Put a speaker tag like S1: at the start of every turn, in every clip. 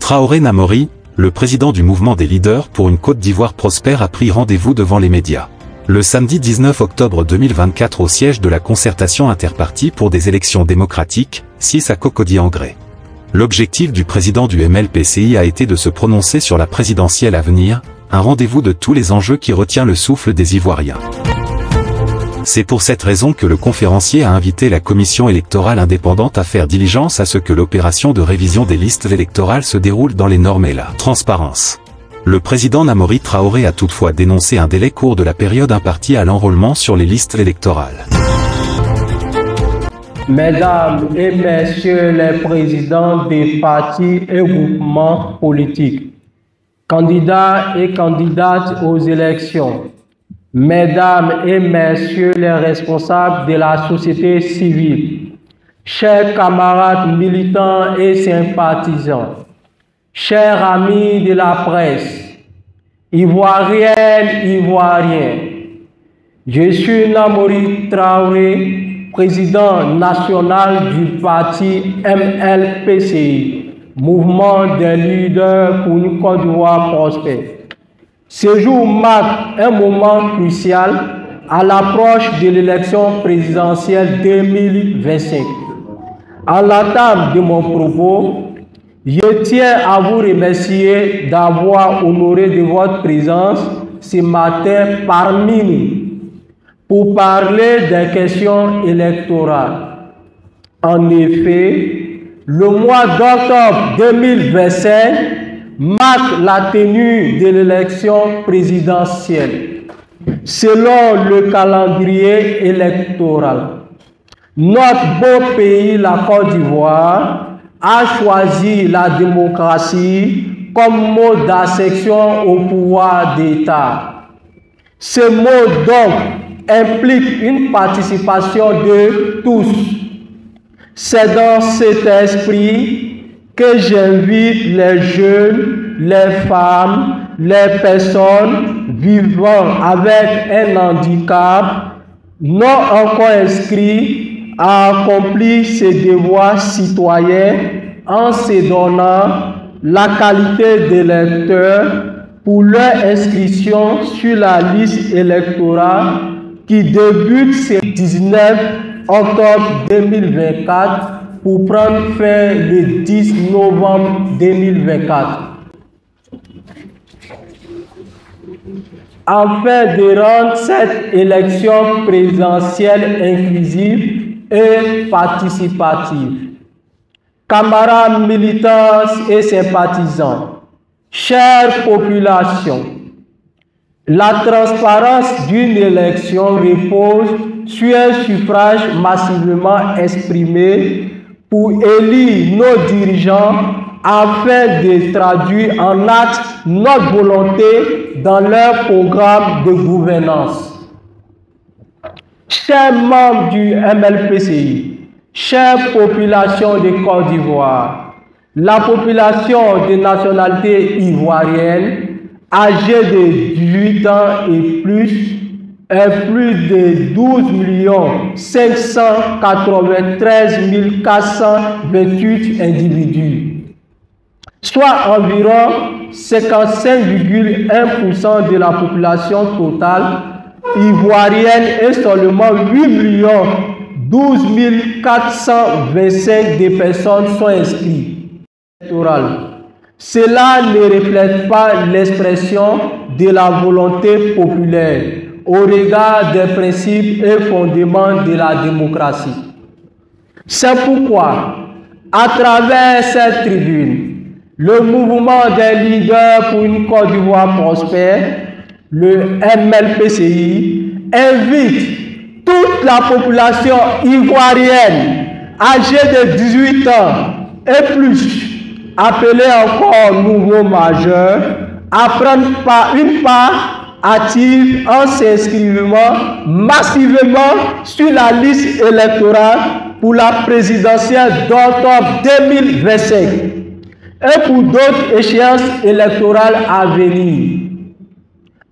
S1: Traoré Namori, le président du mouvement des leaders pour une Côte d'Ivoire prospère, a pris rendez-vous devant les médias. Le samedi 19 octobre 2024 au siège de la concertation interpartie pour des élections démocratiques, 6 à Cocody-en-Gré. L'objectif du président du MLPCI a été de se prononcer sur la présidentielle à venir, un rendez-vous de tous les enjeux qui retient le souffle des Ivoiriens. C'est pour cette raison que le conférencier a invité la commission électorale indépendante à faire diligence à ce que l'opération de révision des listes électorales se déroule dans les normes et la transparence. Le président Namori Traoré a toutefois dénoncé un délai court de la période impartie à l'enrôlement sur les listes électorales.
S2: Mesdames et messieurs les présidents des partis et groupements politiques, candidats et candidates aux élections, mesdames et messieurs les responsables de la société civile, chers camarades militants et sympathisants, chers amis de la presse, ivoiriennes, ivoiriens, je suis Namori Traoré, président national du parti MLPCI, Mouvement des leaders pour une Côte d'Ivoire prospère. Ce jour marque un moment crucial à l'approche de l'élection présidentielle 2025. À l'entame de mon propos, je tiens à vous remercier d'avoir honoré de votre présence ce matin parmi nous pour parler des questions électorales. En effet, le mois d'octobre 2025 marque la tenue de l'élection présidentielle selon le calendrier électoral. Notre beau pays, la Côte d'Ivoire, a choisi la démocratie comme mode d'accession au pouvoir d'État. Ce mode donc implique une participation de tous. C'est dans cet esprit que j'invite les jeunes, les femmes, les personnes vivant avec un handicap non encore inscrits à accomplir ces devoirs citoyens en se donnant la qualité d'électeur pour leur inscription sur la liste électorale qui débute ce 19 octobre 2024 pour prendre fin le 10 novembre 2024. Afin de rendre cette élection présidentielle inclusive et participative. Camarades militants et sympathisants, chère population, la transparence d'une élection repose sur un suffrage massivement exprimé pour élire nos dirigeants afin de traduire en acte notre volonté dans leur programme de gouvernance. Chers membres du MLPCI, chère population de Côte d'Ivoire, la population de nationalité ivoirienne âgée de 18 ans et plus est plus de 12 593 428 individus, soit environ 55,1% de la population totale ivoirienne et seulement 8 12 425 des personnes sont inscrites. Cela ne reflète pas l'expression de la volonté populaire au regard des principes et fondements de la démocratie. C'est pourquoi, à travers cette tribune, le mouvement des leaders pour une Côte d'Ivoire prospère, le MLPCI, invite toute la population ivoirienne âgée de 18 ans et plus, appelée encore nouveau majeur, à prendre une part active en s'inscrivant massivement sur la liste électorale pour la présidentielle d'octobre 2025 et pour d'autres échéances électorales à venir.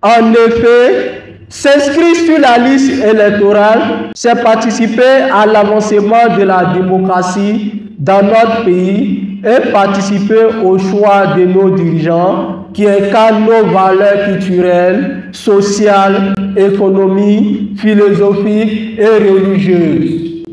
S2: En effet, S'inscrire sur la liste électorale, c'est participer à l'avancement de la démocratie dans notre pays et participer au choix de nos dirigeants qui incarnent nos valeurs culturelles, sociales, économiques, philosophiques et religieuses.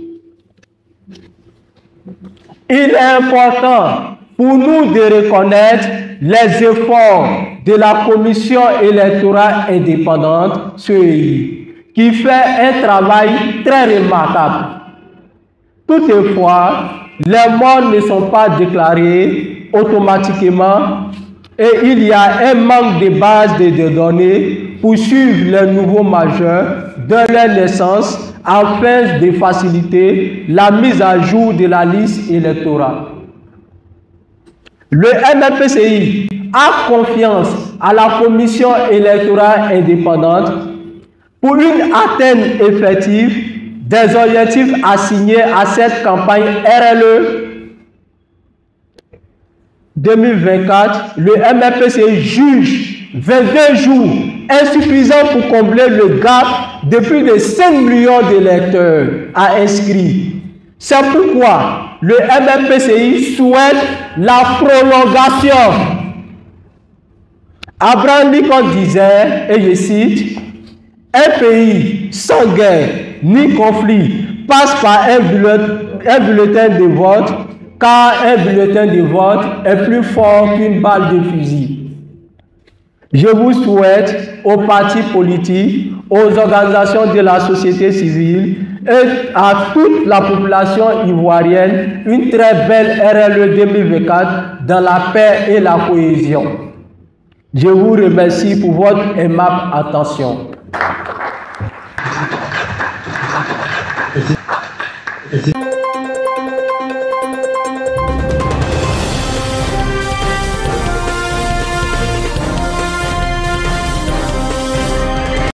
S2: Il est important pour nous de reconnaître les efforts de la Commission électorale indépendante, CEI, qui fait un travail très remarquable. Toutefois, les morts ne sont pas déclarés automatiquement et il y a un manque de base de données pour suivre les nouveaux majeurs de leur naissance afin de faciliter la mise à jour de la liste électorale. Le MRPCI a confiance à la Commission électorale indépendante pour une atteinte effective des objectifs assignés à cette campagne RLE 2024. Le MRPCI juge 22 jours insuffisant pour combler le gap de plus de 5 millions d'électeurs à inscrire. C'est pourquoi le MRPCI souhaite la prolongation. Abraham Lincoln disait, et je cite, « Un pays sans guerre ni conflit passe par un bulletin de vote, car un bulletin de vote est plus fort qu'une balle de fusil. » Je vous souhaite aux partis politiques, aux organisations de la société civile et à toute la population ivoirienne une très belle RLE 2024 dans la paix et la cohésion. Je vous remercie pour votre aimable attention.
S3: Merci.